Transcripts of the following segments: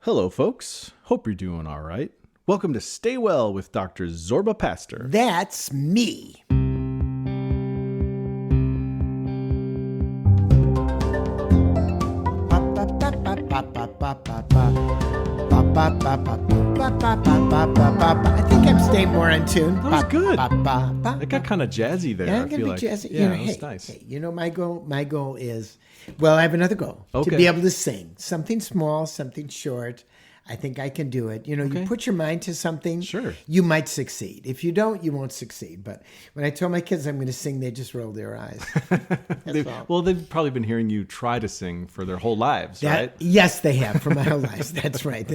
Hello, folks. Hope you're doing all right. Welcome to Stay Well with Dr. Zorba Pastor. That's me. I think I'm staying more in tune. That was good. It got kind of jazzy there. Yeah, I feel like. jazzy. Yeah, it was nice. Hey, my goal is, I have another goal. Okay. To be able to sing. Something small, something short. I think I can do it. You put your mind to something, Sure. You might succeed. If you don't, you won't succeed. But when I told my kids I'm going to sing, they just rolled their eyes. They've probably been hearing you try to sing for their whole lives, right? Yes, they have, for my whole lives. That's right.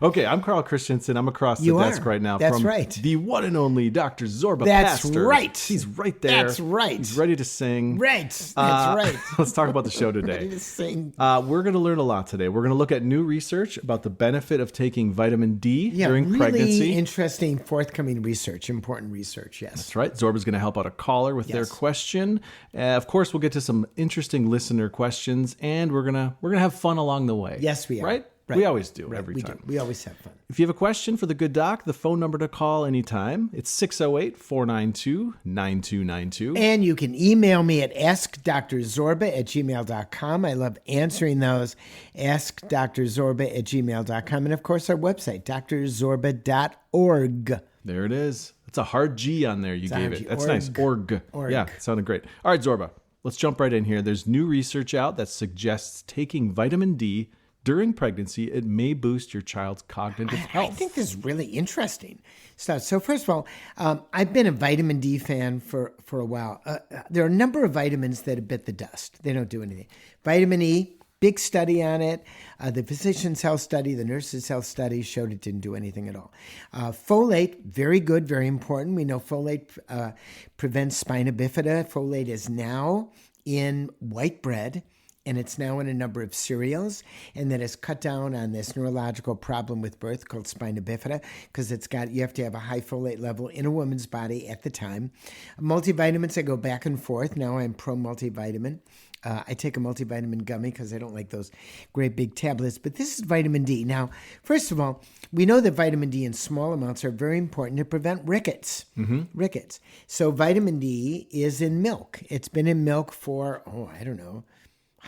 Okay, I'm Carl Christensen. I'm across the desk right now That's from right. the one and only Dr. Zorba That's Pastor. right. He's right there. That's right. He's ready to sing. Right. That's right. Let's talk about the show today. Ready to sing. We're going to learn a lot today. We're going to look at new research about the benefit of taking vitamin D during pregnancy. Really interesting, forthcoming research, important research, yes. That's right. Zorba's going to help out a caller with their question. Of course, we'll get to some interesting listener questions, and we're gonna have fun along the way. Yes, we are. Right? Right. We always do Right. every we time. Do. We always have fun. If you have a question for the good doc, the phone number to call anytime, it's 608-492-9292. And you can email me at askdrzorba@gmail.com. I love answering those. Askdrzorba@gmail.com. And of course, our website, drzorba.org. There it is. It's a hard G on there you gave it. That's nice. Org. Yeah, it sounded great. All right, Zorba, let's jump right in here. There's new research out that suggests taking vitamin D during pregnancy, it may boost your child's cognitive health. I think this is really interesting stuff. So first of all, I've been a vitamin D fan for a while. There are a number of vitamins that have bit the dust. They don't do anything. Vitamin E, big study on it. The physician's health study, the nurse's health study showed it didn't do anything at all. Folate, very good, very important. We know folate prevents spina bifida. Folate is now in white bread, and it's now in a number of cereals, and that has cut down on this neurological problem with birth called spina bifida, because you have to have a high folate level in a woman's body at the time. Multivitamins, I go back and forth. Now I'm pro multivitamin. I take a multivitamin gummy because I don't like those great big tablets. But this is vitamin D. Now, first of all, we know that vitamin D in small amounts are very important to prevent rickets. Mm-hmm. Rickets. So vitamin D is in milk. It's been in milk for,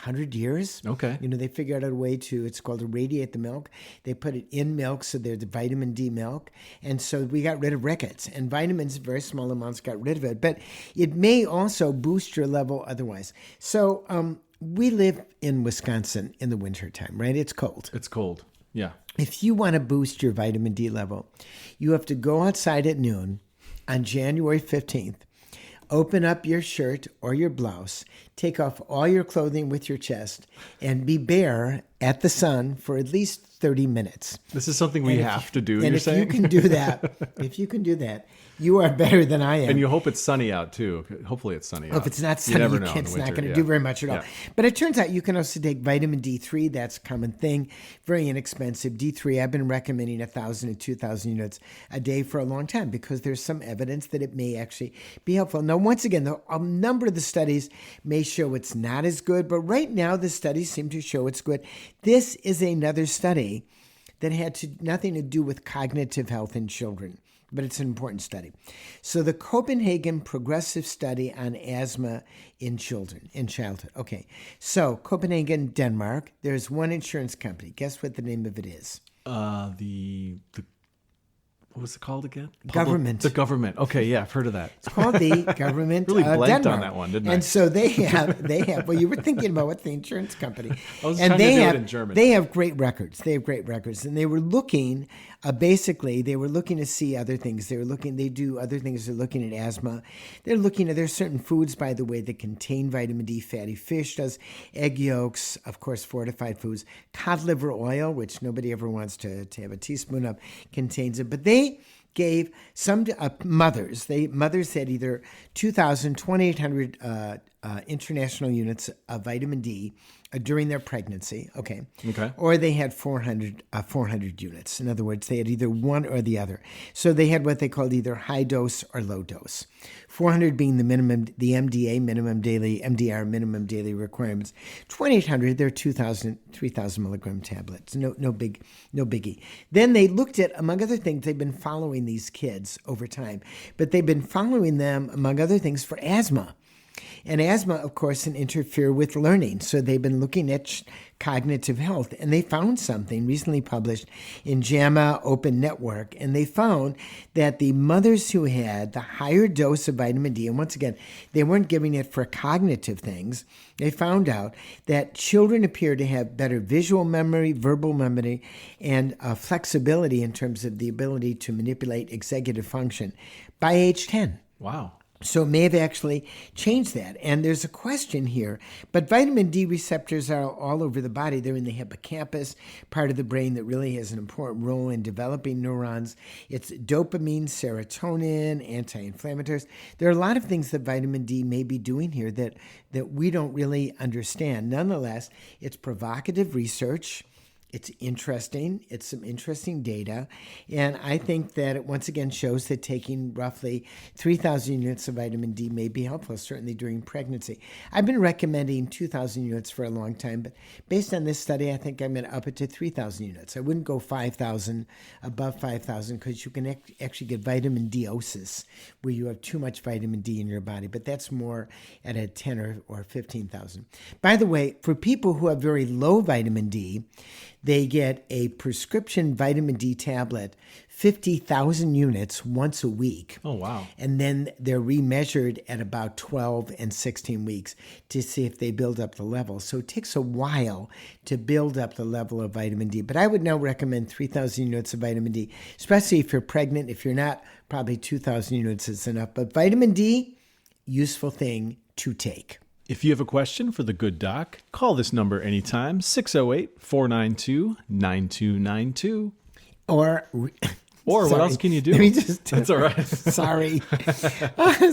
100 years. Okay. They figured out a way it's called irradiate the milk. They put it in milk, so there's the vitamin D milk. And so we got rid of rickets. And vitamins, very small amounts, got rid of it. But it may also boost your level otherwise. So we live in Wisconsin in the wintertime, right? It's cold. It's cold, yeah. If you want to boost your vitamin D level, you have to go outside at noon on January 15th. Open up your shirt or your blouse, take off all your clothing with your chest, and be bare at the sun for at least 30 minutes. This is something we have to do, and you're saying? You can do that, you are better than I am. And you hope it's sunny out, too. Hopefully it's sunny out. If it's not sunny, it's not going to do very much at all. Yeah. But it turns out you can also take vitamin D3. That's a common thing. Very inexpensive. D3, I've been recommending 1,000 to 2,000 units a day for a long time because there's some evidence that it may actually be helpful. Now, once again, a number of the studies may show it's not as good, but right now the studies seem to show it's good. This is another study that had nothing to do with cognitive health in children, but it's an important study. So the Copenhagen Progressive Study on Asthma in childhood. Okay, so Copenhagen, Denmark, there's one insurance company. Guess what the name of it is? What was it called again? Government. The government. Okay, yeah, I've heard of that. It's called the government really blanked Denmark. on that one, didn't I? And so they have, well, you were thinking about what's the insurance company. I was trying to do it in German. They have great records. And they were looking, they were looking to see other things. They do other things. They're looking at asthma. There's certain foods, by the way, that contain vitamin D. Fatty fish does, egg yolks, of course, fortified foods, cod liver oil, which nobody ever wants to have a teaspoon of, contains it. But they gave some mothers. Mothers had either 2,000, 2,800 international units of vitamin D during their pregnancy, okay? Or they had 400 units. In other words, they had either one or the other. So they had what they called either high dose or low dose. 400 being the minimum, the MDR minimum daily requirements. 2,800, they're 2,000, 3,000 milligram tablets. No biggie. Then they looked at, among other things, they've been following these kids over time, but they've been following them, among other things, for asthma. And asthma, of course, can interfere with learning. So they've been looking at cognitive health. And they found something recently published in JAMA Open Network. And they found that the mothers who had the higher dose of vitamin D, and once again, they weren't giving it for cognitive things, they found out that children appear to have better visual memory, verbal memory, and flexibility in terms of the ability to manipulate executive function by age 10. Wow. So it may have actually changed that. And there's a question here, but vitamin D receptors are all over the body. They're in the hippocampus, part of the brain that really has an important role in developing neurons. It's dopamine, serotonin, anti-inflammatories. There are a lot of things that vitamin D may be doing here that we don't really understand. Nonetheless, it's provocative research. It's interesting. It's some interesting data. And I think that it once again shows that taking roughly 3,000 units of vitamin D may be helpful, certainly during pregnancy. I've been recommending 2,000 units for a long time, but based on this study, I think I'm going to up it to 3,000 units. I wouldn't go 5,000, above 5,000, because you can actually get vitamin D-osis, where you have too much vitamin D in your body, but that's more at a 10 or 15,000. By the way, for people who have very low vitamin D, they get a prescription vitamin D tablet, 50,000 units once a week. Oh, wow. And then they're remeasured at about 12 and 16 weeks to see if they build up the level. So it takes a while to build up the level of vitamin D. But I would now recommend 3,000 units of vitamin D, especially if you're pregnant. If you're not, probably 2,000 units is enough. But vitamin D, useful thing to take. If you have a question for the good doc, call this number anytime, 608-492-9292. Or what else can you do? Let me just, that's all right. Sorry.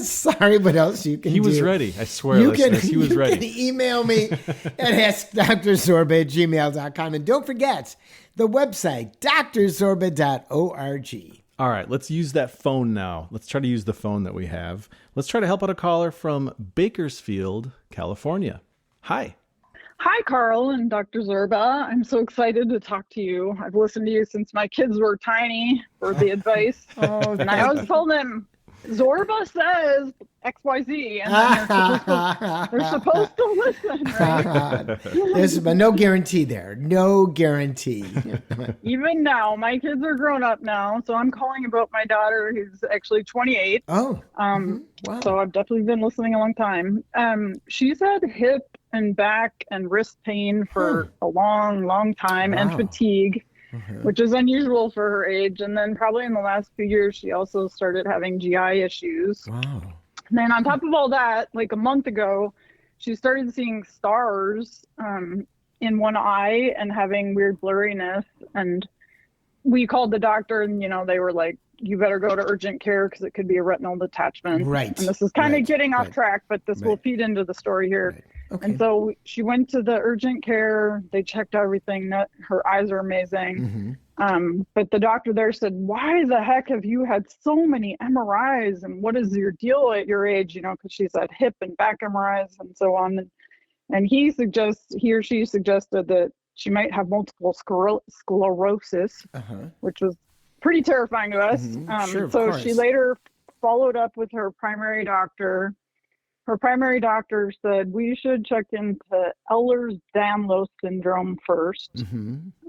Sorry, what else you can do? He was ready. I swear, listeners, he was ready. You can email me at askdrzorba@gmail.com. And don't forget the website, drzorba.org. All right, let's use that phone now. Let's try to use the phone that we have. Let's try to help out a caller from Bakersfield, California. Hi. Hi, Carl and Dr. Zorba. I'm so excited to talk to you. I've listened to you since my kids were tiny for the advice. And I always told them, Zorba says XYZ, and they're supposed to listen, right? There's no guarantee there. No guarantee. Even now, my kids are grown up now, so I'm calling about my daughter who's actually 28. Oh. Wow. So I've definitely been listening a long time. She's had hip and back and wrist pain for a long time, and fatigue. Which is unusual for her age. And then probably in the last few years, she also started having GI issues. Wow. And then on top of all that, like a month ago, she started seeing stars in one eye and having weird blurriness. And we called the doctor and, they were like, you better go to urgent care because it could be a retinal detachment. Right. And this is kind of getting off track, but this will feed into the story here. Right. Okay. And so she went to the urgent care. They checked everything. Her eyes are amazing. But the doctor there said, why the heck have you had so many MRIs? And what is your deal at your age? Because she's had hip and back MRIs and so on. And he or she suggested that she might have multiple sclerosis, which was pretty terrifying to us. Sure, so she later followed up with her primary doctor. Her primary doctor said we should check into Ehlers-Danlos syndrome first.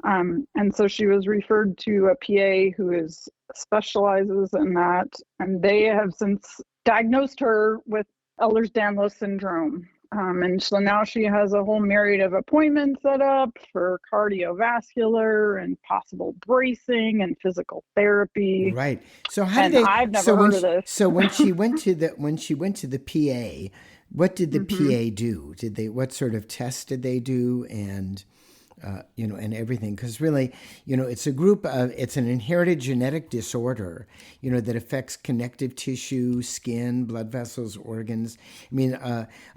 And so she was referred to a PA who specializes in that. And they have since diagnosed her with Ehlers-Danlos syndrome. And so now she has a whole myriad of appointments set up for cardiovascular and possible bracing and physical therapy. Right. So I've never heard of this. So when she went to the PA, what did the PA do? What sort of test did they do? And And everything. Because really, it's it's an inherited genetic disorder, that affects connective tissue, skin, blood vessels, organs. I mean,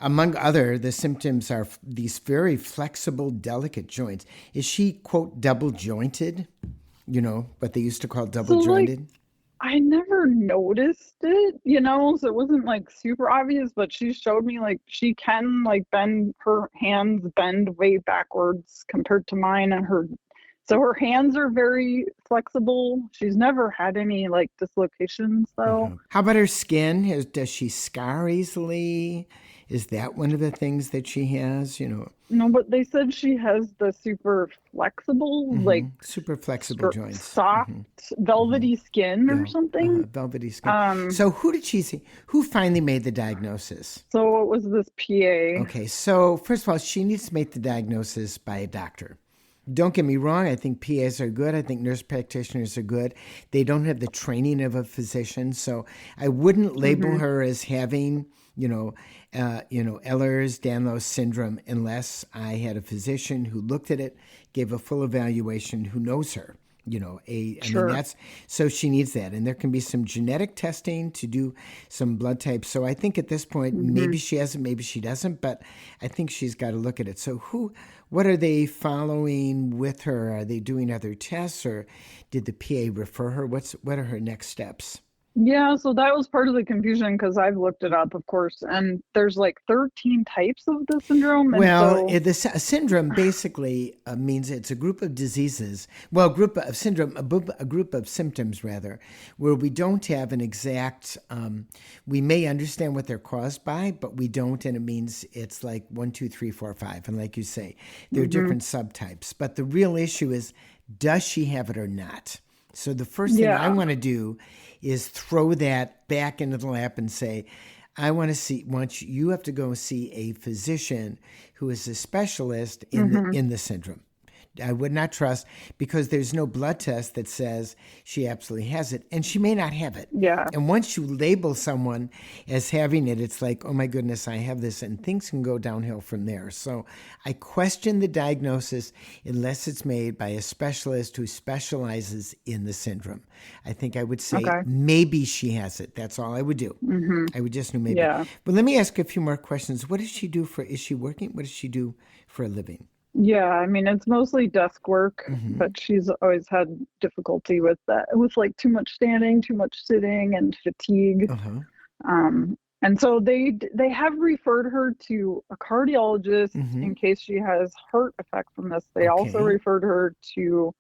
among other, the symptoms are these very flexible, delicate joints. Is she, quote, double jointed? What they used to call double jointed? I never noticed it, so it wasn't like super obvious, but she showed me like she can like bend her hands bend way backwards compared to mine, and so her hands are very flexible. She's never had any like dislocations though. How about her skin? Does she scar easily? Is that one of the things that she has, No, but they said she has the super flexible, super flexible joints, soft, velvety skin or something. Velvety skin. So who did she see? Who finally made the diagnosis? So it was this PA. Okay, so first of all, she needs to make the diagnosis by a doctor. Don't get me wrong. I think PAs are good. I think nurse practitioners are good. They don't have the training of a physician, so I wouldn't label her as having, Ehlers-Danlos syndrome unless I had a physician who looked at it, gave a full evaluation, who knows her. So she needs that. And there can be some genetic testing to do some blood types. So I think at this point, maybe she has it, maybe she doesn't, but I think she's got to look at it. So what are they following with her? Are they doing other tests, or did the PA refer her? What are her next steps? Yeah, so that was part of the confusion because I've looked it up, of course, and there's like 13 types of the syndrome. The syndrome basically means it's a group of diseases, a group of symptoms rather, where we don't have an exact, we may understand what they're caused by, but we don't, and it means it's like 1, 2, 3, 4, 5. And like you say, there are different subtypes. But the real issue is, does she have it or not? So the first thing I want to do is throw that back into the lap and say, you have to go see a physician who is a specialist in the syndrome. I would not trust, because there's no blood test that says she absolutely has it, and she may not have it. Yeah. And once you label someone as having it, it's like, oh my goodness, I have this, and things can go downhill from there. So I question the diagnosis unless it's made by a specialist who specializes in the syndrome. I think I would say maybe she has it. That's all I would do. I would just know maybe. Yeah. But let me ask a few more questions. What does she do is she working? What does she do for a living? Yeah, I mean, it's mostly desk work, but she's always had difficulty with that, with like too much standing, too much sitting, and fatigue. And so they have referred her to a cardiologist in case she has heart effect from this. They also referred her to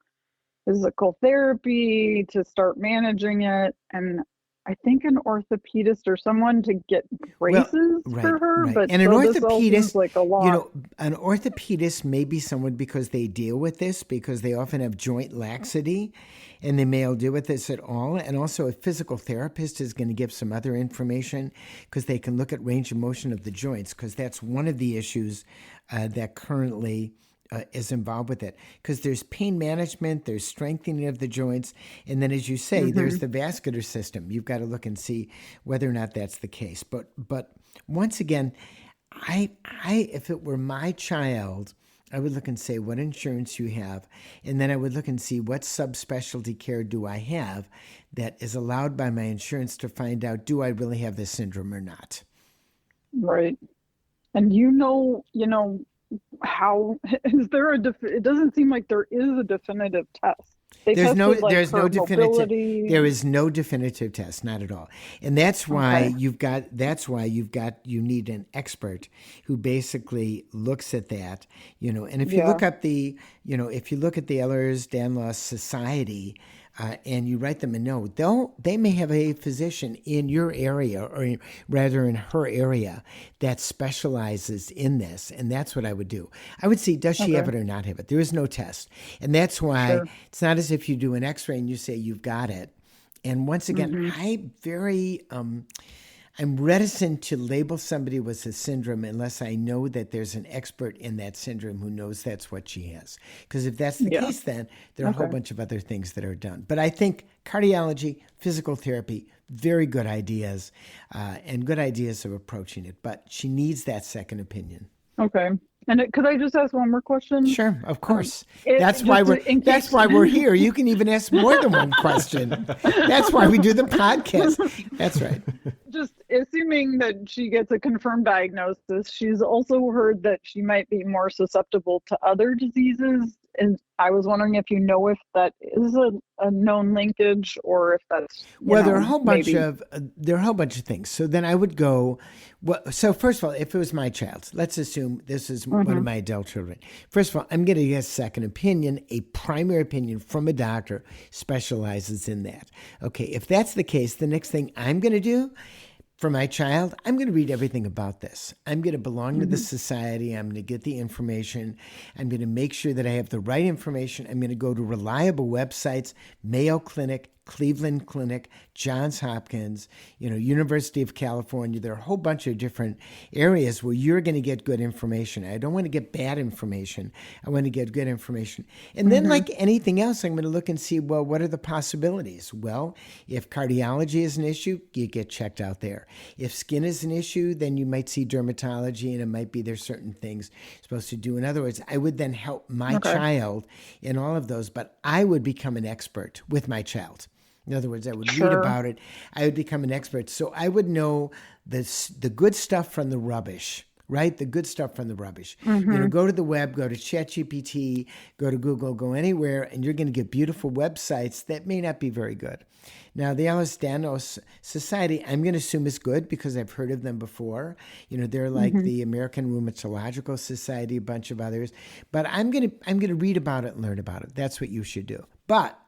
physical therapy to start managing it, and I think an orthopedist or someone to get braces for her. Right. But and an orthopedist, like a lot. An orthopedist may be someone because they deal with this, because they often have joint laxity, and they may deal with this at all. And also a physical therapist is going to give some other information, because they can look at range of motion of the joints, because that's one of the issues that currently is involved with it, because there's pain management, there's strengthening of the joints, and then, as you say, there's the vascular system. You've got to look and see whether or not that's the case. But once again, I if it were my child, I would look and say what insurance you have, and then I would look and see what subspecialty care do I have that is allowed by my insurance to find out, do I really have this syndrome or not? Right. And how is there it doesn't seem like there is a definitive test. There is no definitive test, not at all. And that's why you need an expert who basically looks at that, and if you look up if you look at the Ehlers-Danlos Society, and you write them a note, they may have a physician in your area, or rather in her area, that specializes in this. And that's what I would do. I would see, does she have it or not have it? There is no test. And that's why it's not as if you do an x-ray and you say you've got it. And once again, I'm reticent to label somebody with a syndrome unless I know that there's an expert in that syndrome who knows that's what she has. Because if that's the case, then there are a whole bunch of other things that are done. But I think cardiology, physical therapy, very good ideas, and good ideas of approaching it. But she needs that second opinion. Okay. And could I just ask one more question? Sure, of course. That's why we're here. You can even ask more than one question. That's why we do the podcast. That's right. Just assuming that she gets a confirmed diagnosis, she's also heard that she might be more susceptible to other diseases. And I was wondering if if that is a known linkage, or if that's there are a whole bunch of things. So then I would go. So first of all, if it was my child, let's assume this is one of my adult children. First of all, I'm going to get a second opinion, a primary opinion from a doctor specializes in that. Okay, if that's the case, the next thing I'm going to do for my child, I'm going to read everything about this. I'm going to belong to the society. I'm going to get the information. I'm going to make sure that I have the right information. I'm going to go to reliable websites, Mayo Clinic, Cleveland Clinic, Johns Hopkins, University of California. There are a whole bunch of different areas where you're going to get good information. I don't want to get bad information. I want to get good information. And then like anything else, I'm going to look and see, well, what are the possibilities? Well, if cardiology is an issue, you get checked out there. If skin is an issue, then you might see dermatology, and it might be there's certain things you're supposed to do. In other words, I would then help my child in all of those, but I would become an expert with my child. In other words, I would read about it. I would become an expert. So I would know the good stuff from the rubbish, right? The good stuff from the rubbish. Go to the web, go to ChatGPT, go to Google, go anywhere, and you're going to get beautiful websites that may not be very good. Now, the Ehlers-Danlos Society, I'm going to assume is good because I've heard of them before. They're like the American Rheumatological Society, a bunch of others. But I'm going to read about it and learn about it. That's what you should do. But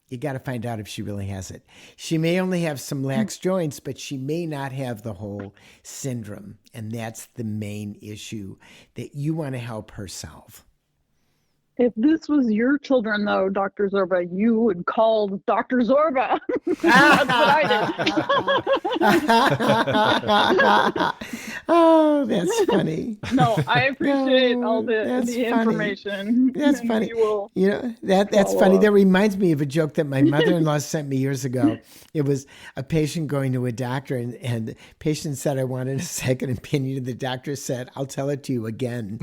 you got to find out if she really has it. She may only have some lax joints, but she may not have the whole syndrome. And that's the main issue that you want to help her solve. If this was your children, though, Dr. Zorba, you would call Dr. Zorba. That's what I did. Oh, that's funny. No, I appreciate all the information. That's funny. That's funny. That reminds me of a joke that my mother-in-law sent me years ago. It was a patient going to a doctor, and the patient said, I wanted a second opinion. And the doctor said, I'll tell it to you again.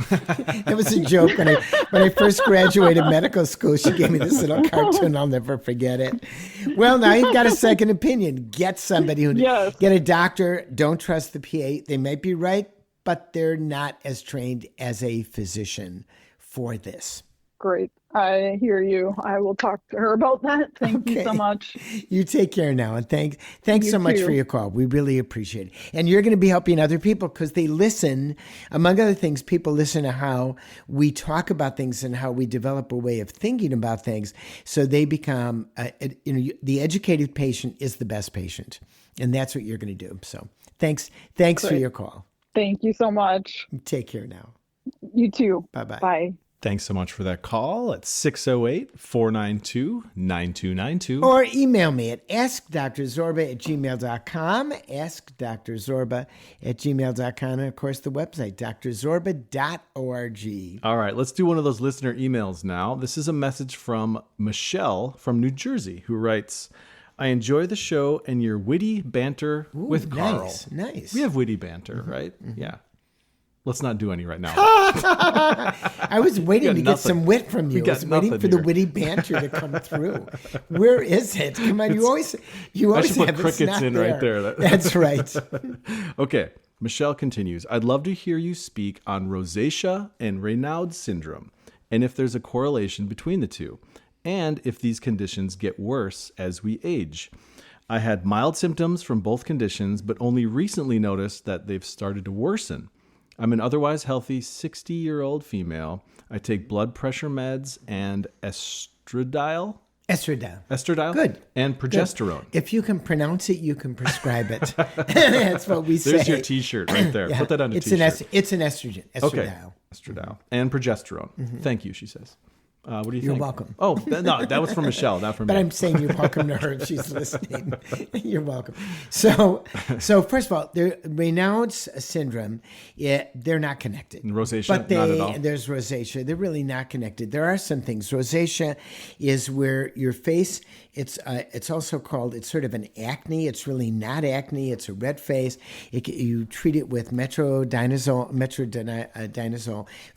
It was a joke when I first graduated medical school. She gave me this little cartoon. I'll never forget it. Well, now you've got a second opinion. Get somebody get a doctor. Don't trust the PA. They might be right, but they're not as trained as a physician for this. Great. I hear you. I will talk to her about that. Thank you so much. You take care now. And thanks so much for your call. We really appreciate it. And you're going to be helping other people because they listen. Among other things, people listen to how we talk about things and how we develop a way of thinking about things. So they become, the educated patient is the best patient. And that's what you're going to do. So thanks for your call. Thank you so much. Take care now. You too. Bye-bye. Bye. Thanks so much for that call at 608-492-9292. Or email me at askdrzorba@gmail.com, askdrzorba@gmail.com, and of course the website, drzorba.org. All right, let's do one of those listener emails now. This is a message from Michelle from New Jersey who writes, I enjoy the show and your witty banter with Carl. Nice. We have witty banter, right? Mm-hmm. Yeah. Let's not do any right now. I was waiting to get some wit from you. I was waiting for the witty banter to come through. Where is it? Come on, you always I should put crickets in right there. That's right. Okay, Michelle continues. I'd love to hear you speak on rosacea and Raynaud's syndrome, and if there's a correlation between the two, and if these conditions get worse as we age. I had mild symptoms from both conditions, but only recently noticed that they've started to worsen. I'm an otherwise healthy 60-year-old female. I take blood pressure meds and estradiol. Good. And progesterone. Good. If you can pronounce it, you can prescribe it. That's what we say. There's your T-shirt right there. Put that on a T-shirt. It's an estrogen. Estradiol. Okay. Estradiol. And progesterone. Mm-hmm. Thank you, she says. What do you think? You're welcome. Oh, no, that was from Michelle, not from me. But I'm saying you're welcome to her if she's listening. You're welcome. So first of all, Raynaud's syndrome, they're not connected. And rosacea, but not at all. There's rosacea. They're really not connected. There are some things. Rosacea is where your face, it's also called, it's sort of an acne. It's really not acne. It's a red face. You treat it with metronidazole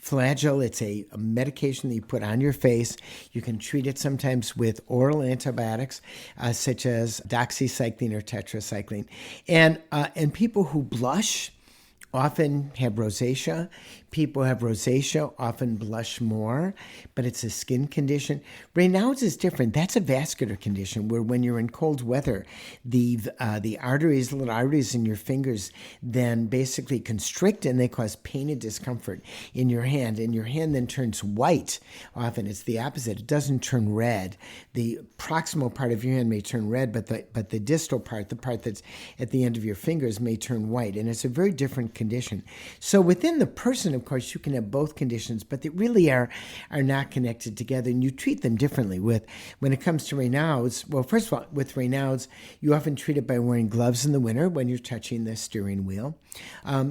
flagyl. It's a medication that you put on your face. You can treat it sometimes with oral antibiotics, such as doxycycline or tetracycline. And people who blush often have rosacea. People who have rosacea often blush more, but it's a skin condition. Raynaud's is different. That's a vascular condition where when you're in cold weather, the arteries, little arteries in your fingers, then basically constrict and they cause pain and discomfort in your hand. And your hand then turns white. Often it's the opposite. It doesn't turn red. The proximal part of your hand may turn red, but the distal part, the part that's at the end of your fingers, may turn white. And it's a very different condition. So within the person, of course, you can have both conditions, but they really are not connected together, and you treat them differently. When it comes to Raynaud's, well, first of all, with Raynaud's, you often treat it by wearing gloves in the winter when you're touching the steering wheel.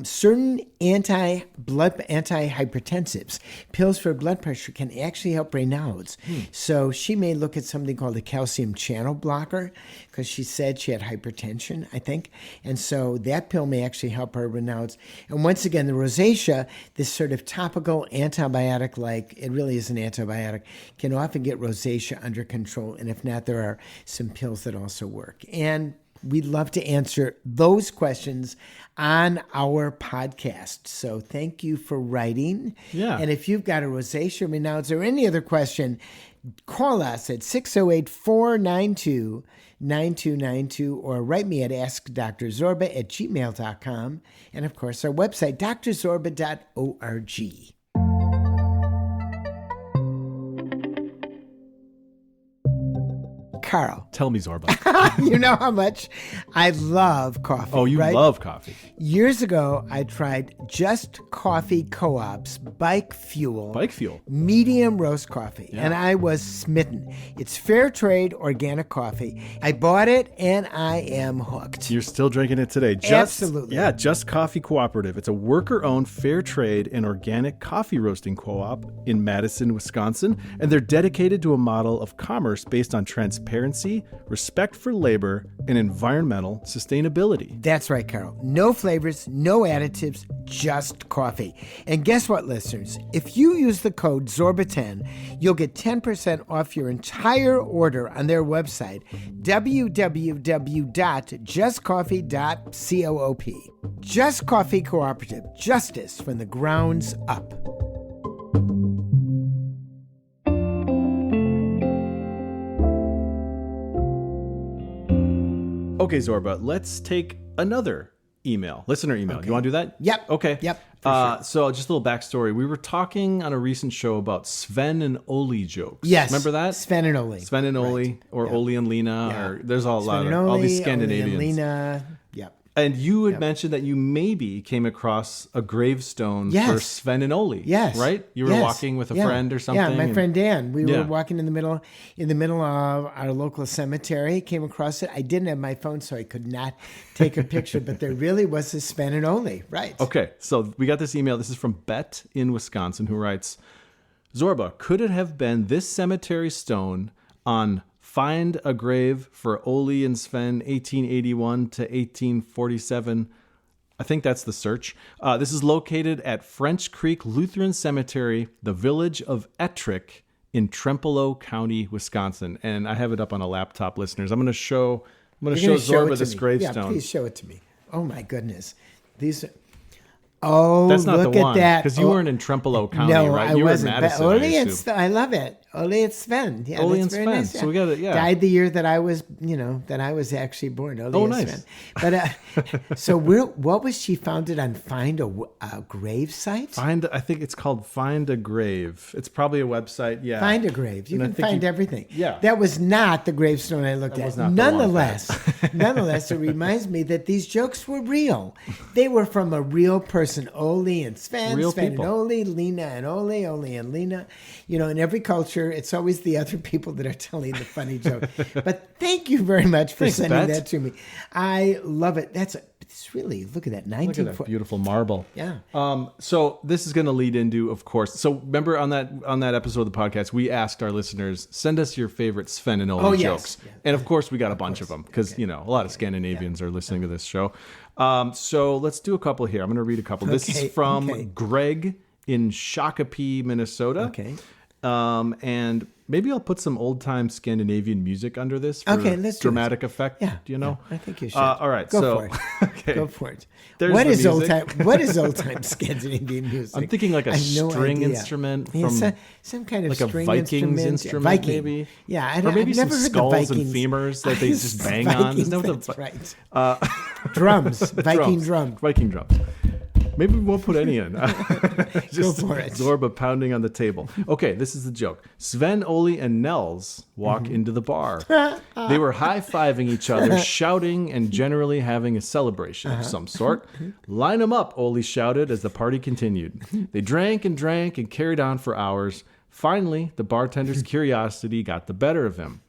Certain antihypertensives, pills for blood pressure, can actually help Raynaud's. So she may look at something called a calcium channel blocker because she said she had hypertension, I think, and so that pill may actually help her Raynaud's. And once again, the rosacea, this sort of topical antibiotic, like it really is an antibiotic, can often get rosacea under control. And if not, there are some pills that also work. And we'd love to answer those questions on our podcast. So thank you for writing. Yeah. And if you've got a rosacea, Raynaud's, or any other question, call us at 608-492-9292 or write me at askdrzorba@gmail.com. And of course, our website, drzorba.org. Carl. Tell me, Zorba. You know how much I love coffee. Oh, you right? love coffee. Years ago, I tried Just Coffee Co-op's Bike Fuel. Bike Fuel. Medium roast coffee. Yeah. And I was smitten. It's fair trade organic coffee. I bought it and I am hooked. You're still drinking it today. Absolutely. Yeah, Just Coffee Cooperative. It's a worker-owned fair trade and organic coffee roasting co-op in Madison, Wisconsin. And they're dedicated to a model of commerce based on transparency, respect for labor, and environmental sustainability. That's right, Carol. No flavors, no additives, just coffee. And guess what, listeners? If you use the code ZORBA10, you'll get 10% off your entire order on their website, www.justcoffee.coop. Just Coffee Cooperative. Justice from the grounds up. Okay, Zorba, let's take another listener email. Okay. You want to do that? Yep. Okay. Yep. Sure. So just a little backstory. We were talking on a recent show about Sven and Oli jokes. Yes. Remember that? Sven and Oli. Sven and Oli, right. or Yep. Oli and Lena, Yeah. or there's all Sven and all these Oli, Scandinavians. Oli and Lena. Yep. And you had mentioned that you maybe came across a gravestone for Sven and Oli. Yes. Right? You were walking with a friend or something. Yeah, my friend Dan. We were walking in the middle of our local cemetery, came across it. I didn't have my phone, so I could not take a picture, but there really was a Sven and Oli. Right. Okay. So we got this email. This is from Bet in Wisconsin, who writes, Zorba, could it have been this cemetery stone on Find a Grave for Oli and Sven, 1881 to 1847. I think that's the search. This is located at French Creek Lutheran Cemetery, the village of Ettrick in Trempealeau County, Wisconsin. And I have it up on a laptop, listeners. I'm going to show Zorba this gravestone. Yeah, please show it to me. Oh my goodness. These are... Oh, that's not look the at one, that. because you weren't in Trempealeau County, no, right? I You wasn't. were in Madison, Oli I and assume. I love it. Oli and Sven. Yeah, Oli that's and very Sven. nice. Yeah. So we got it. Yeah. Died the year that I was, that I was actually born. Oli and nice. Sven. But so what was she founded on? Find a grave site? I think it's called Find a Grave. It's probably a website. Yeah. Find a Grave. You can find everything. Yeah. That was not the gravestone I looked at. Was not nonetheless, it reminds me that these jokes were real. They were from a real person. Oli and Sven. Real Sven people. and Oli, Lena and Oli and Lena. In every culture, doctor. It's always the other people that are telling the funny joke. But thank you very much for sending that to me. I love it. It's really, look at that. Look at that beautiful marble. Yeah. So this is going to lead into, of course. So remember on that episode of the podcast, we asked our listeners, send us your favorite Sven and Ole jokes. Yeah. And of course, we got a bunch of them because, a lot of Scandinavians are listening to this show. So let's do a couple here. I'm going to read a couple. This is from Greg in Shakopee, Minnesota. Okay. And maybe I'll put some old-time Scandinavian music under this for dramatic effect. Yeah. Do you know? Yeah, I think you should. All right. Go for it. Okay. Go for it. What is old-time Scandinavian music? I'm thinking like a string instrument from some kind of like string a Vikings instrument, Viking. maybe. Yeah, or maybe I've some never heard skulls the and femurs that they just bang on. That's right. Drums, Viking drums. Viking drums. Maybe we won't put any in. Just go for it. Zorba pounding on the table. Okay, this is the joke. Sven, Ole, and Nels walk into the bar. They were high-fiving each other, shouting, and generally having a celebration of some sort. Line them up, Ole shouted as the party continued. They drank and carried on for hours. Finally, the bartender's curiosity got the better of him.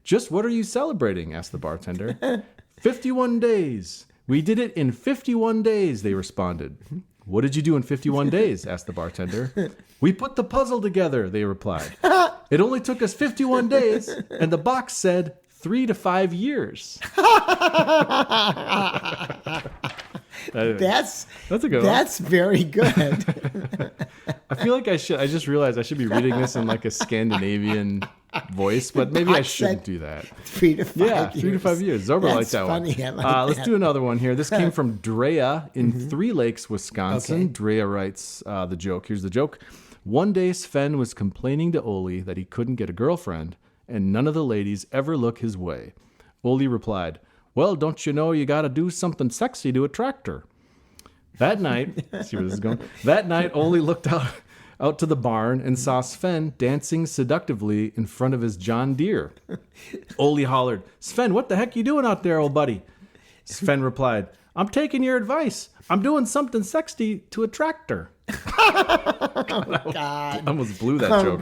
Just what are you celebrating? Asked the bartender. 51 days. We did it in 51 days, they responded. What did you do in 51 days? Asked the bartender. We put the puzzle together, they replied. It only took us 51 days, and the box said 3 to 5 years. That's a good one. That's very good. I feel like I just realized I should be reading this in like a Scandinavian voice, but maybe I shouldn't do that. 3 to 5 years. Yeah, 3 to 5 years. Zorba liked that funny. one. I like that. Let's do another one here. This came from Drea in Three Lakes, Wisconsin. Okay. Drea writes the joke. Here's the joke. One day Sven was complaining to Ole that he couldn't get a girlfriend, and none of the ladies ever look his way. Ole replied, well, don't you know you got to do something sexy to attract her? That night, see where this is going? That night, Ole looked out to the barn and saw Sven dancing seductively in front of his John Deere. Ole hollered, Sven, what the heck you doing out there, old buddy? Sven replied, I'm taking your advice. I'm doing something sexy to attract her. Oh, God. I almost blew that joke.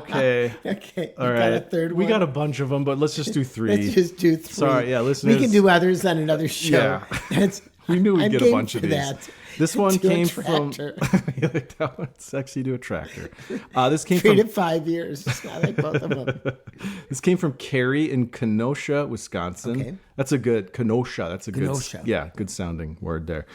Okay. Okay. All right. Got a third one? We got a bunch of them, but let's just do 3. Let's just do 3. Sorry, yeah, listeners. We can do others on another show. Yeah. We knew we'd get a bunch of these. That. This one came from sexy to attract her. This came 3 from to 5 years. I like both of them. This came from Carrie in Kenosha, Wisconsin. Okay. That's a good Kenosha. That's a Kenosha. good sounding word there.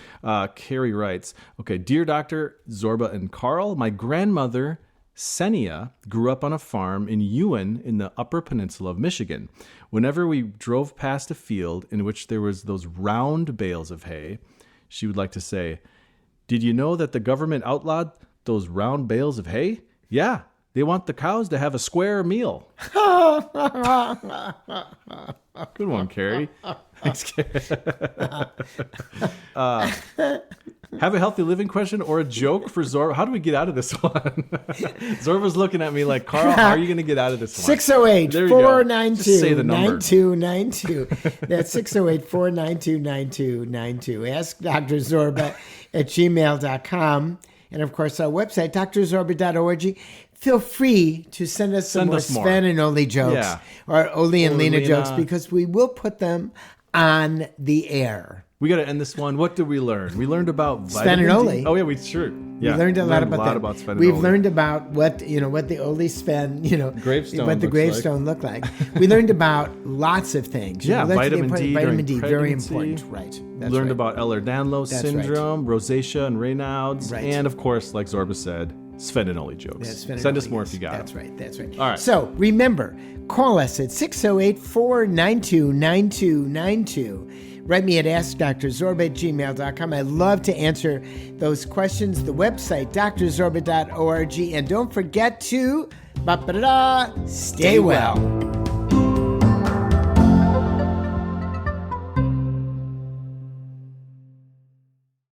Carrie writes, okay, dear Dr. Zorba and Carl, my grandmother Senia grew up on a farm in Ewan in the Upper Peninsula of Michigan. Whenever we drove past a field in which there was those round bales of hay, she would like to say, did you know that the government outlawed those round bales of hay? Yeah, they want the cows to have a square meal. Good one, Carrie. Thanks, Carrie. Have a healthy living question or a joke for Zorba? How do we get out of this one? Zorba's looking at me like, Carl, how are you going to get out of this one? 608-492-9292. That's 608-492-9292. Ask Dr. Zorba at gmail.com. And, of course, our website, drzorba.org. Feel free to send us some more Sven and Ole jokes or Ole and Lena jokes because we will put them on the air. We got to end this one. What did we learn? We learned about Sven and Ole. Oh yeah, we sure. Yeah, we learned a lot about Sven and We've Ole. learned about what the Ole Sven, gravestone what the gravestone looked like. We learned about lots of things. Vitamin D, vitamin D, very pregnancy. important. Right. That's learned right. about Ehlers-Danlos syndrome, Rosacea and Raynaud's, and of course, like Zorba said, Sven and Ole jokes. Send us more if you got That's right. That's right. All right. So remember, call us at 608-492-9292. Write me at askdrzorba@gmail.com. I love to answer those questions. The website, drzorba.org. And don't forget to stay well.